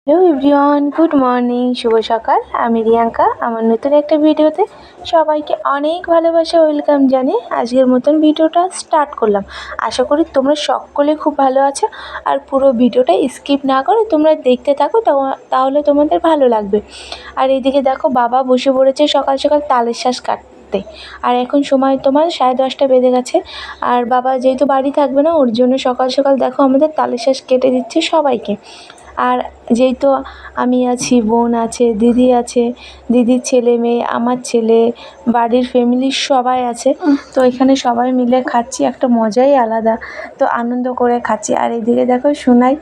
Hello everyone, good morning, শুভ সকাল। আমি রিয়াঙ্কা। আমার নতুন একটা ভিডিওতে সবাইকে অনেক ভালোবাসা ওয়েলকাম জানিয়ে আজকের মতন ভিডিওটা স্টার্ট করলাম। আশা করি তোমরা সকলে খুব ভালো আছো আর পুরো ভিডিওটা স্কিপ না করে তোমরা দেখতে থাকো, তাহলে তোমাদের ভালো লাগবে। আর এইদিকে দেখো বাবা বসে পড়েছে সকাল সকাল তালের শাঁস কাটতে। আর এখন সময় তোমার 10:30 বেজে গেছে। আর বাবা যেহেতু বাড়ি থাকবে না, ওর জন্য সকাল সকাল দেখো আমাদের তালের শাঁস কেটে দিচ্ছে সবাইকে। আর যেহেতু আমি আছি, বোন আছে, দিদি আছে, দিদির ছেলে মেয়ে, আমার ছেলে, বাড়ির ফ্যামিলির সবাই আছে। তো এখানে সবাই মিলে খাচ্ছি, একটা মজাই আলাদা। তো আনন্দ করে খাচ্ছি। আর এদিকে দেখো সোনাই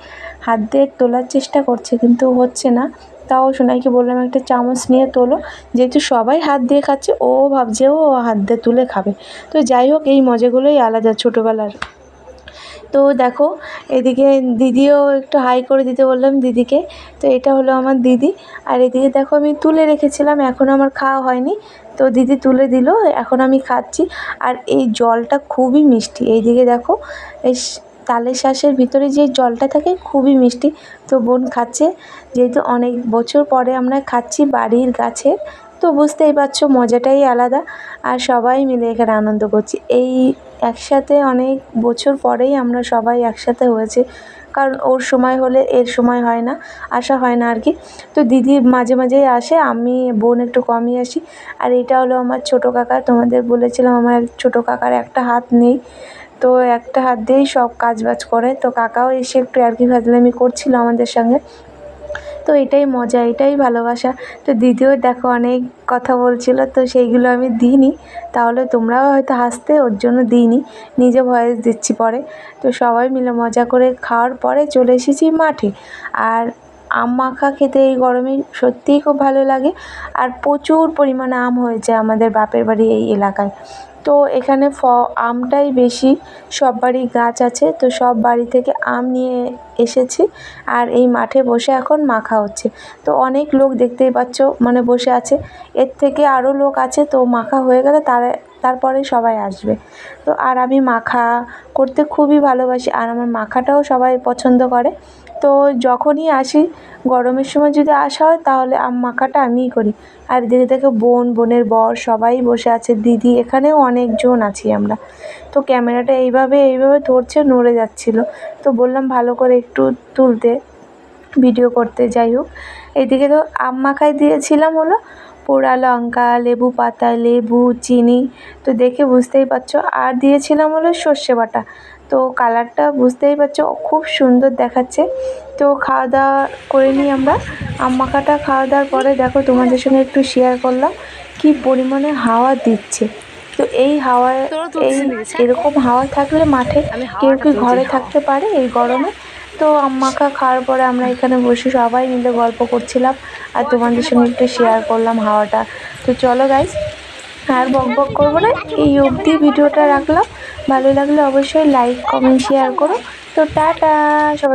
হাত দিয়ে তোলার চেষ্টা করছে, কিন্তু হচ্ছে না। তাও সোনাইকে বললাম একটা চামচ নিয়ে তোলো, যেহেতু সবাই হাত দিয়ে খাচ্ছে, ও ভাবছে ও হাত দিয়ে তুলে খাবে। তো যাই হোক, এই মজাগুলোই আলাদা ছোটোবেলার। তো দেখো এদিকে দিদিও একটু হাই করে দিতে বললাম দিদিকে। তো এটা হলো আমার দিদি। আর এদিকে দেখো আমি তুলে রেখেছিলাম, এখন আমার খাওয়া হয়নি, তো দিদি তুলে দিল, এখন আমি খাচ্ছি। আর এই জলটা খুবই মিষ্টি। এইদিকে দেখো এই তালের শাঁসের ভিতরে যে জলটা থাকে খুবই মিষ্টি। তো বোন খাচ্ছে, যেহেতু অনেক বছর পরে আমরা খাচ্ছি বাড়ির গাছে, তো বুঝতেই পারছো মজাটাই আলাদা। আর সবাই মিলে এখানে আনন্দ করছি। এই একসাথে অনেক বছর পরেই আমরা সবাই একসাথে হয়েছি, কারণ ওর সময় হলে এর সময় হয় না, আসা হয় না আর কি। তো দিদি মাঝে মাঝেই আসে, আমি বোন একটু কমই আসি। আর এটা হলো আমার ছোটো কাকা। তোমাদের বলেছিলাম আমার ছোটো কাকার একটা হাত নেই, তো একটা হাত দিয়েই সব কাজ বাজ করে। তো কাকাও এসে একটু আর কি ফাজলামি করছিল আমাদের সঙ্গে। তো এটাই মজা, এটাই ভালোবাসা। তো দিদিও দেখো অনেক কথা বলছিল, তো সেইগুলো আমি দিইনি, তাহলে তোমরাও হয়তো হাসতে, ওর জন্য দিইনি, নিজে ভয়েস দিচ্ছি পরে। তো সবাই মিলে মজা করে খাওয়ার পরে চলে এসেছি মাঠে। আর আম মাখা খেতে এই গরমে সত্যিই খুব ভালো লাগে। আর প্রচুর পরিমাণে আম হয়েছে আমাদের বাপের বাড়ি এই এলাকায়। তো এখানে আমটাই বেশি, সব বাড়ির গাছ আছে, তো সব বাড়ি থেকে আম নিয়ে এসেছি। আর এই মাঠে বসে এখন মাখা হচ্ছে। তো অনেক লোক দেখতেই পাচ্ছ মানে বসে আছে, এর থেকে আরও লোক আছে। তো মাখা হয়ে গেলে তারপরে সবাই আসবে। তো আর আমি মাখা করতে খুবই ভালোবাসি, আর আমার মাখাটাও সবাই পছন্দ করে। তো যখনই আসি, গরমের সময় যদি আসা হয় তাহলে আম মাখাটা আমিই করি। আর দিদি থেকে বোনের বর সবাই বসে আছে, দিদি, এখানেও অনেকজন আছি আমরা। তো ক্যামেরাটা এইভাবে ধরছে, নড়ে যাচ্ছিলো, তো বললাম ভালো করে একটু তুলতে, ভিডিও করতে। যাই হোক, এদিকে তো আম মাখায় দিয়েছিলাম হলো পোড়া লঙ্কা, লেবু পাতা, লেবু, চিনি, তো দেখে বুঝতেই পারছো। আর দিয়েছিলাম হলো সর্ষে বাটা। তো কালারটা বুঝতেই পারছো খুব সুন্দর দেখাচ্ছে। তো খাওয়া দাওয়া করে নিই আমরা। আম মাখাটা খাওয়া দাওয়ার পরে দেখো তোমাদের সঙ্গে একটু শেয়ার করলাম কি পরিমাণে হাওয়া দিচ্ছে। তো এই হাওয়ায়, এরকম হাওয়া থাকলে মাঠে কেউ কি ঘরে থাকতে পারে এই গরমে? তো আম মাখা খাওয়ার পরে আমরা এখানে বসে সবাই মিলে গল্প করছিলাম, আর তোমাদের সঙ্গে একটু শেয়ার করলাম হাওয়াটা। তো চলো গাইস, আর বক করবো না, এই অবধি ভিডিওটা রাখলাম। ভালো লাগলে অবশ্যই লাইক, কমেন্ট, শেয়ার করো। তো টাটা সবাই।